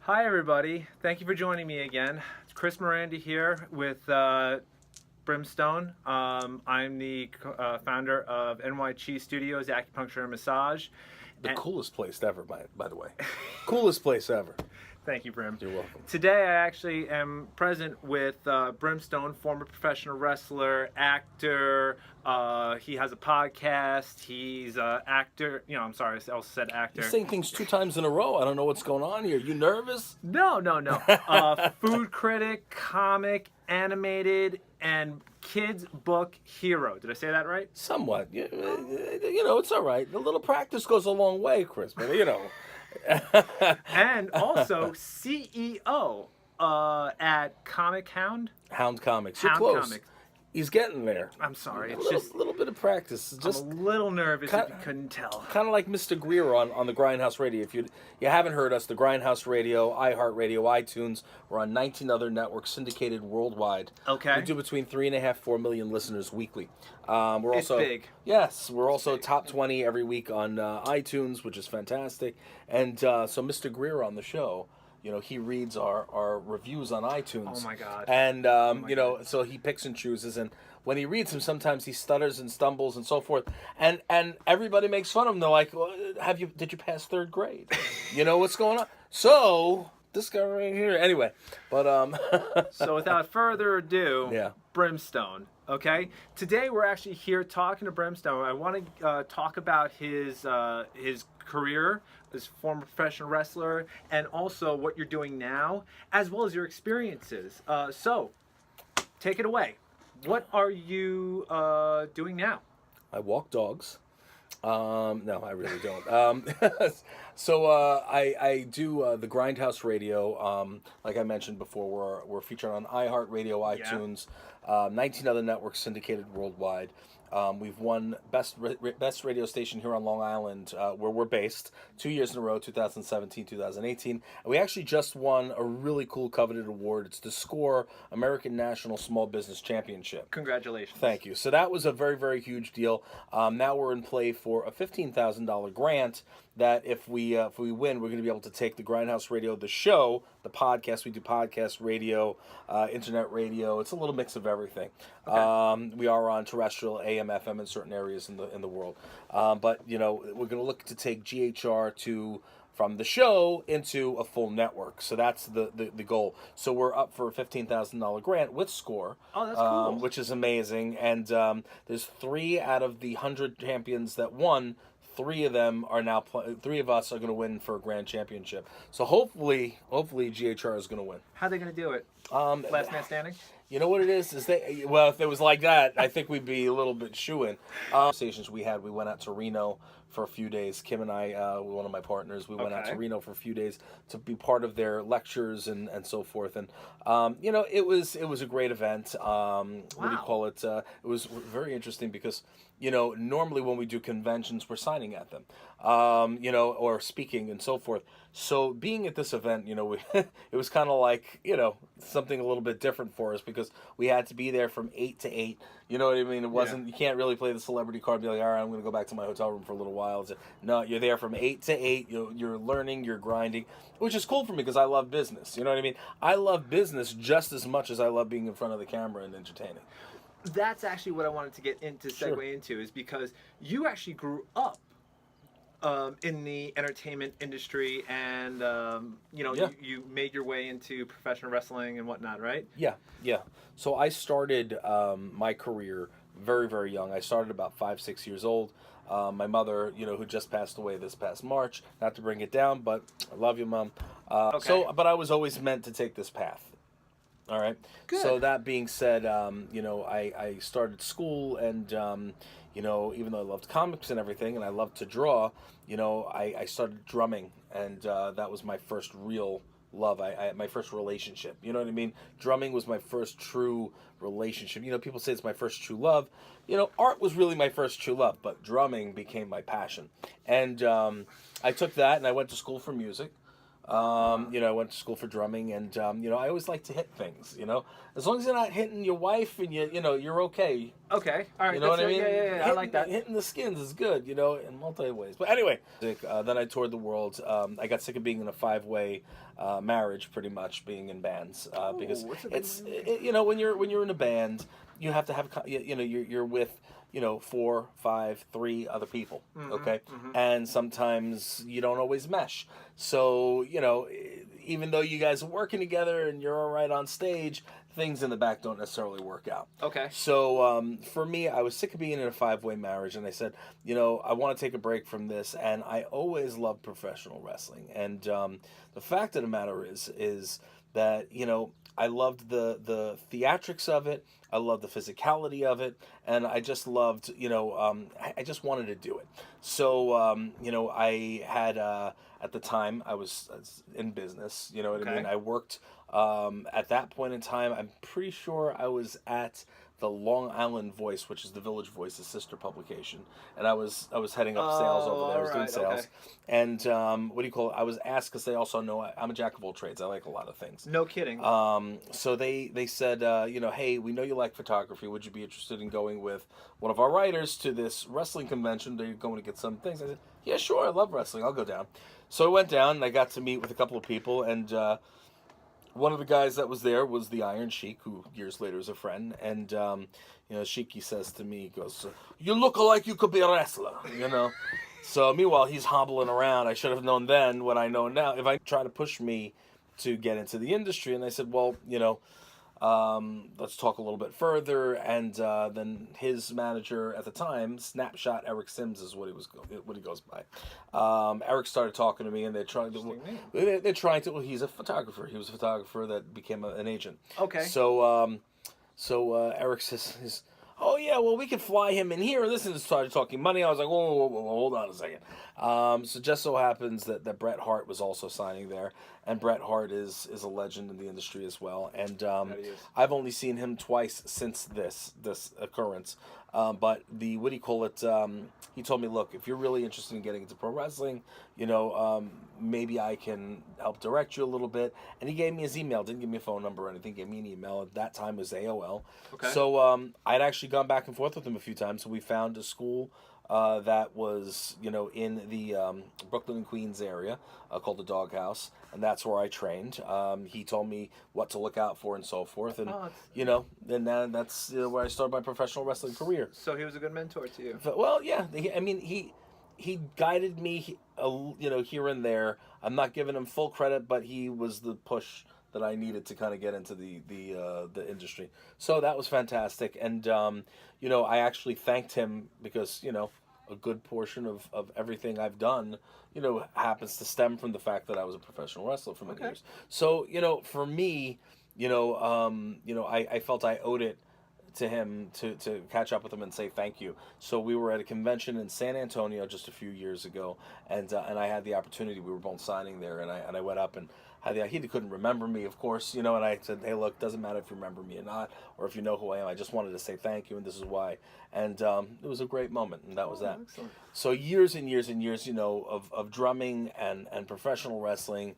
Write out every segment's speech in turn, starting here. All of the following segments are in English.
Hi, everybody. Thank you for joining me again. It's Chris Miranda here with Brimstone. I'm the founder of NYC Studios, Acupuncture and Massage. The coolest place ever, by the way. Coolest place ever. Thank you, Brim. You're welcome. Today I actually am present with Brimstone, former professional wrestler, actor. He has a podcast. He's an actor. I'm sorry, I also said actor. You're saying things 2 times in a row. I don't know what's going on here. You nervous? No. Food critic, comic, animated, and kids book hero. Did I say that right? Somewhat. It's all right. A little practice goes a long way, Chris, but And also CEO at Comic Hound. Hound Comics. You're close. Comics. He's getting there. I'm sorry. It's just a little bit of practice. I'm a little nervous if you couldn't tell. Kind of like Mr. Greer on the Grindhouse Radio. If you haven't heard us, the Grindhouse Radio, iHeartRadio, iTunes, we're on 19 other networks, syndicated worldwide. Okay. We do between 3.5 4 million listeners weekly. We're it's also big. Yes, we're also top 20 every week on iTunes, which is fantastic. And so Mr. Greer on the show, he reads our reviews on iTunes. Oh my God. And so he picks and chooses, and when he reads them, sometimes he stutters and stumbles and so forth. And everybody makes fun of him. They're like, well, did you pass 3rd grade? What's going on? So this guy right here. Anyway, but So without further ado, yeah. Brimstone. Okay. Today we're actually here talking to Brimstone. I want to talk about his career as former professional wrestler, and also what you're doing now, as well as your experiences. So, take it away. What are you doing now? I walk dogs. No, I really don't. So I do the Grindhouse Radio. Like I mentioned before, we're featured on iHeartRadio, iTunes, 19 other networks syndicated worldwide. We've won best radio station here on Long Island, where we're based, 2 years in a row, 2017, 2018. And we actually just won a really cool coveted award. It's the SCORE American National Small Business Championship. Congratulations. Thank you. So that was a very, very huge deal. Now we're in play for a $15,000 grant that if we win, we're going to be able to take the Grindhouse Radio, the show, the podcast. We do podcast radio, internet radio. It's a little mix of everything. Okay. We are on terrestrial, AM, FM in certain areas in the world. But we're going to look to take GHR from the show into a full network. So that's the goal. So we're up for a $15,000 grant with SCORE. Oh, that's cool. Which is amazing. And there's 3 out of the 100 champions that won. 3 of them are now. 3 of us are going to win for a grand championship. So hopefully GHR is going to win. How are they going to do it? Last man standing? You know what it is? If it was like that, I think we'd be a little bit shoo-in. Conversations we went out to Reno for a few days. Kim and I, one of my partners, we went out to Reno for a few days to be part of their lectures and so forth. And it was a great event. What do you call it? It was very interesting because normally when we do conventions, we're signing at them, or speaking and so forth. So being at this event, it was kind of like, something a little bit different for us because we had to be there from 8 to 8. You know what I mean? It wasn't, You can't really play the celebrity card and be like, all right, I'm going to go back to my hotel room for a little while. No, you're there from 8 to 8. You're learning, you're grinding, which is cool for me because I love business. You know what I mean? I love business just as much as I love being in front of the camera and entertaining. That's actually what I wanted to get into, segue into, is because you actually grew up in the entertainment industry, and you made your way into professional wrestling and whatnot, right? Yeah. So I started my career very, very young. I started about 5, 6 years old. My mother, who just passed away this past March, not to bring it down, but I love you, Mom. But I was always meant to take this path. All right. Good. So that being said, I started school, and even though I loved comics and everything, and I loved to draw, I started drumming, and that was my first real love. My first relationship. You know what I mean? Drumming was my first true relationship. People say it's my first true love. Art was really my first true love, but drumming became my passion. And I took that, and I went to school for music. I went to school for drumming, and I always like to hit things. As long as you're not hitting your wife, and you're okay. Okay, all right. You know what I mean? Yeah. I like that. Hitting the skins is good, in multi ways. But anyway, then I toured the world. I got sick of being in a 5-way marriage, pretty much being in bands, because when you're in a band, you have to have you're with 4, 5, 3 other people, okay? And sometimes you don't always mesh. So, even though you guys are working together and you're all right on stage, things in the back don't necessarily work out. Okay. So, for me, I was sick of being in a 5-way marriage, and I said, I want to take a break from this, and I always loved professional wrestling. And the fact of the matter is that, I loved the theatrics of it. I loved the physicality of it, and I just loved, I just wanted to do it. So, I had, at the time, I was in business, you know what I mean? I worked, at that point in time, I'm pretty sure I was at the Long Island Voice, which is the Village Voice's sister publication, and I was heading up sales over there. I was doing sales, and I was asked, because they also know I'm a jack of all trades. I like a lot of things. No kidding. So they said, hey, we know you like photography. Would you be interested in going with one of our writers to this wrestling convention? They're going to get some things. I said, yeah, sure. I love wrestling. I'll go down. So I went down, and I got to meet with a couple of people, and one of the guys that was there was the Iron Sheik, who years later is a friend. And, Sheik, he says to me, he goes, you look like you could be a wrestler, So, meanwhile, he's hobbling around. I should have known then what I know now. If I try to push me to get into the industry, and I said, well, let's talk a little bit further. And then his manager at the time, Snapshot Eric Sims is what he goes by. Eric started talking to me, and they're trying to. Well, he's a photographer. He was a photographer that became an agent. Okay. So Eric says, oh yeah, well, we can fly him in here. This and started talking money. I was like, whoa, hold on a second. So just so happens that Bret Hart was also signing there, and Bret Hart is a legend in the industry as well. And I've only seen him twice since this occurrence. But he told me, look, if you're really interested in getting into pro wrestling, maybe I can help direct you a little bit. And he gave me his email, didn't give me a phone number or anything, gave me an email. At that time it was AOL. Okay. So I'd actually gone back and forth with him a few times. So we found a school that was, in the Brooklyn and Queens area called the Doghouse, and that's where I trained. He told me what to look out for and so forth, and that's where I started my professional wrestling career. So he was a good mentor to you. Well, yeah. He guided me, here and there. I'm not giving him full credit, but he was the push that I needed to kind of get into the industry. So that was fantastic. And, I actually thanked him because, a good portion of everything I've done, happens to stem from the fact that I was a professional wrestler for many years. So, for me, I felt I owed it to him to catch up with him and say thank you. So we were at a convention in San Antonio just a few years ago, and I had the opportunity. We were both signing there, and I went up and he couldn't remember me, of course, and I said, hey, look, doesn't matter if you remember me or not, or if you know who I am. I just wanted to say thank you, and this is why. And it was a great moment, and that was that. Excellent. So years and years and years, of drumming and professional wrestling,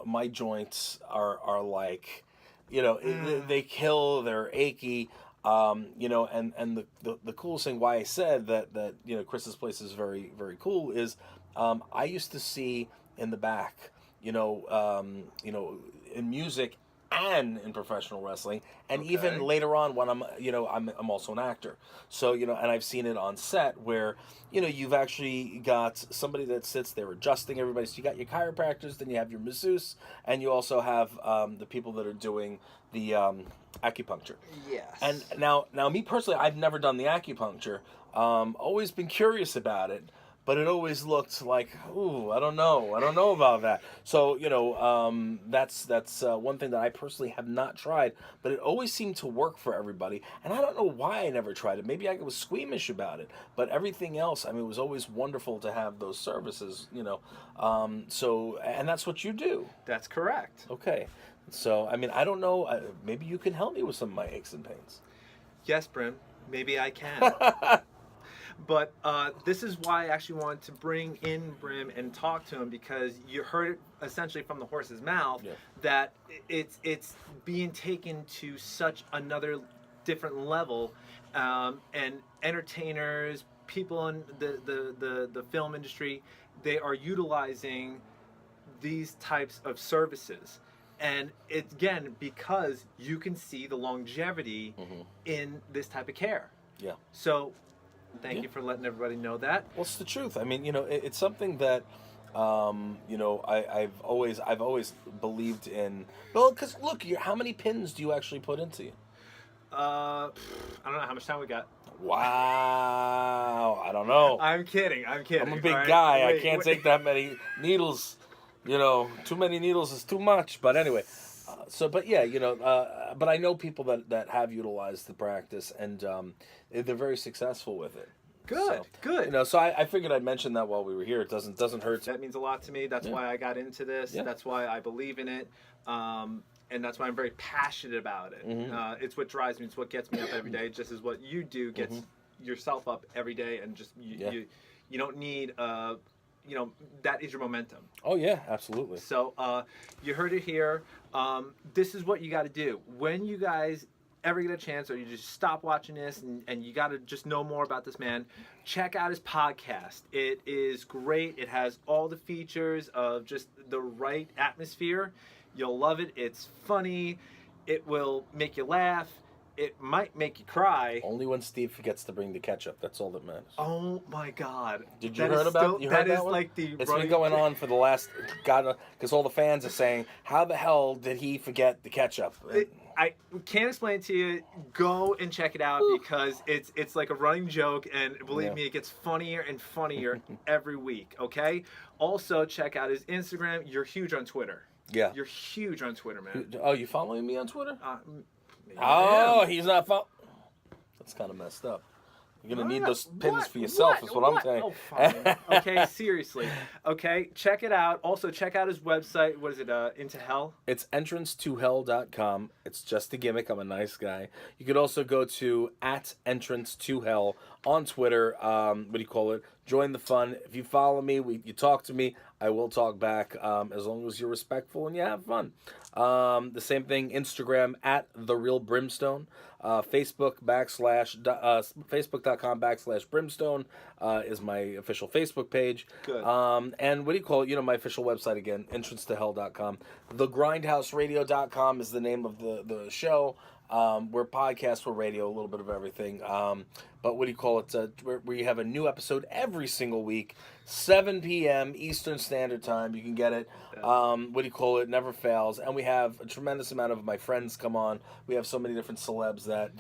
my joints are like, they kill, they're achy. And the coolest thing why I said that Chris's place is very, very cool is I used to see in the back, in music and in professional wrestling, and even later on when I'm also an actor. So, and I've seen it on set where, you've actually got somebody that sits there adjusting everybody. So you got your chiropractors, then you have your masseuse, and you also have the people that are doing the acupuncture. Yes. And now me personally, I've never done the acupuncture. Always been curious about it. But it always looked like, ooh, I don't know about that. So, that's one thing that I personally have not tried, but it always seemed to work for everybody. And I don't know why I never tried it. Maybe I was squeamish about it. But everything else, it was always wonderful to have those services, So, and that's what you do. That's correct. Okay. So, I don't know. Maybe you can help me with some of my aches and pains. Yes, Brim. Maybe I can. But this is why I actually wanted to bring in Brim and talk to him, because you heard it essentially from the horse's mouth, Yeah. that it's being taken to such another different level, and entertainers, people in the film industry, they are utilizing these types of services. And it's, again, because you can see the longevity in this type of care. Yeah. So thank you for letting everybody know that. Well, it's the truth. I mean, it's something that, I've always believed in. Well, because look, how many pins do you actually put into you? I don't know how much time we got. Wow, I don't know. I'm kidding. I'm a big guy. I can't take that many needles. Too many needles is too much. But anyway, but I know people that have utilized the practice, and they're very successful with it. Good. So I figured I'd mention that while we were here. It doesn't hurt. That means a lot to me. That's why I got into this. Yeah. That's why I believe in it. And that's why I'm very passionate about it. It's what drives me. It's what gets me up every day. Just as what you do gets yourself up every day, and just you don't need that is your momentum. Oh yeah, absolutely. So you heard it here. This is what you got to do when you guys ever get a chance, or you just stop watching this and you got to just know more about this man. Check out his podcast. It is great. It has all the features of just the right atmosphere. You'll love it. It's funny. It will make you laugh. It might make you cry. Only when Steve forgets to bring the ketchup. That's all that matters. Oh my God! Did you heard about? You heard that one? Like the. It's been going on for the last because all the fans are saying, "How the hell did he forget the ketchup?" I can't explain it to you. Go and check it out because it's like a running joke, and believe me, it gets funnier and funnier every week. Okay. Also, check out his Instagram. You're huge on Twitter. Yeah. You're huge on Twitter, man. Oh, you following me on Twitter? He's not following. That's kind of messed up. You're going to need those pins for yourself, is what I'm saying. Oh, fine. Okay, seriously. Okay, check it out. Also, check out his website. What is it, Into Hell? It's entrancetohell.com. It's just a gimmick. I'm a nice guy. You could also go to @entrancetohell on Twitter. Join the fun. If you follow me, you talk to me, I will talk back, as long as you're respectful and you have fun. The same thing, Instagram @TheRealBrimstone. Facebook.com/Brimstone is my official Facebook page. Good. And my official website again, entrancetohell.com. TheGrindhouseradio.com is the name of the show. We're podcast, we're radio, a little bit of everything. But we have a new episode every single week, 7 p.m. Eastern Standard Time. You can get it. Never fails. And we have a tremendous amount of my friends come on. We have so many different celebs that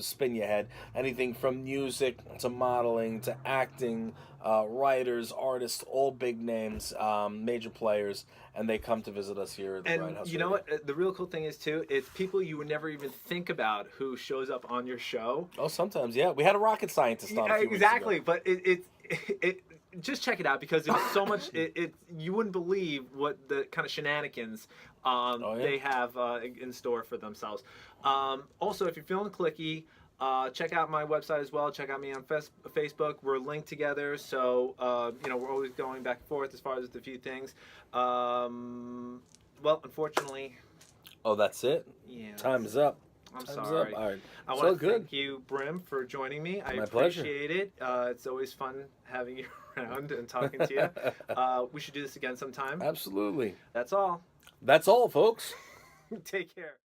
spin your head. Anything from music to modeling to acting, writers, artists, all big names, major players, and they come to visit us here at the Grindhouse Radio. You know what? The real cool thing is, too, it's people you would never even think about who shows up on your show. Oh, sometimes, yeah. We had a rocket scientist on a few weeks ago. But it just check it out because there's so much. You wouldn't believe what the kind of shenanigans they have in store for themselves. Also, if you're feeling clicky, check out my website as well. Check out me on Facebook. We're linked together, so we're always going back and forth as far as the few things. Well, unfortunately. Oh, that's it? Yeah. Time is up. I'm sorry. Up. All right. I want to thank you, Brim, for joining me. I appreciate it. It's always fun having you around and talking to you. We should do this again sometime. Absolutely. That's all. That's all, folks. Take care.